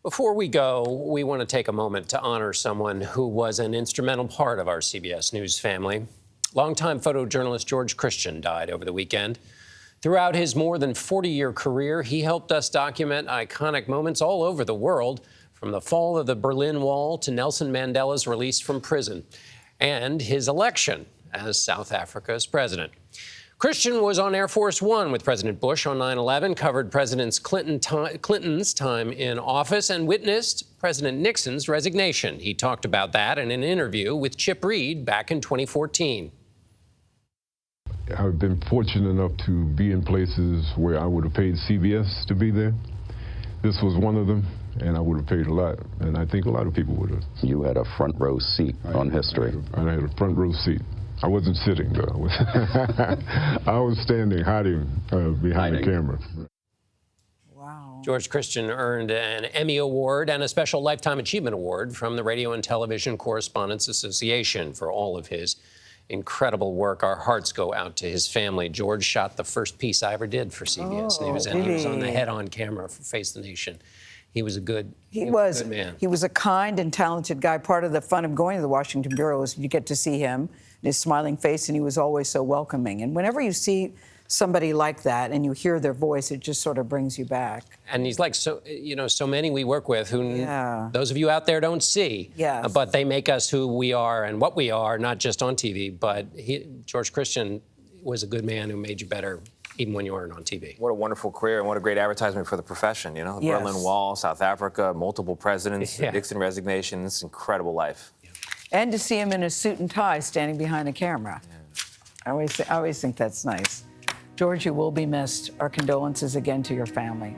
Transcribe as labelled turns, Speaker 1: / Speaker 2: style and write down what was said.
Speaker 1: Before we go, we want to take a moment to honor someone who was an instrumental part of our CBS News family. Longtime photojournalist George Christian died over the weekend. Throughout his more than 40-year career, he helped us document iconic moments all over the world, from the fall of the Berlin Wall to Nelson Mandela's release from prison, and his election as South Africa's president. Christian was on Air Force One with President Bush on 9/11, covered President Clinton's time in office, and witnessed President Nixon's resignation. He talked about that in an interview with Chip Reed back in 2014.
Speaker 2: I've been fortunate enough to be in places where I would have paid CBS to be there. This was one of them, and I would have paid a lot, and I think a lot of people would have.
Speaker 3: You had a front row seat on history.
Speaker 2: I had a front row seat. I wasn't sitting, though. I was standing, hiding behind the camera.
Speaker 1: Wow. George Christian earned an Emmy Award and a Special Lifetime Achievement Award from the Radio and Television Correspondents Association for all of his incredible work. Our hearts go out to his family. George shot the first piece I ever did for CBS News, and he was on the head-on camera for Face the Nation. He was a good man.
Speaker 4: He was a kind and talented guy. Part of the fun of going to the Washington Bureau is you get to see him, his smiling face, and he was always so welcoming. And whenever you see somebody like that and you hear their voice, it just sort of brings you back.
Speaker 1: And he's like, so many we work with who those of you out there don't see.
Speaker 4: Yes.
Speaker 1: But they make us who we are and what we are, not just on TV. But George Christian was a good man who made you better even when you weren't on TV.
Speaker 5: What a wonderful career and what a great advertisement for the profession, you know? The Berlin Wall, South Africa, multiple presidents, Nixon resignation, it's an incredible life.
Speaker 4: And to see him in a suit and tie standing behind the camera. I always think that's nice. George, you will be missed. Our condolences again to your family.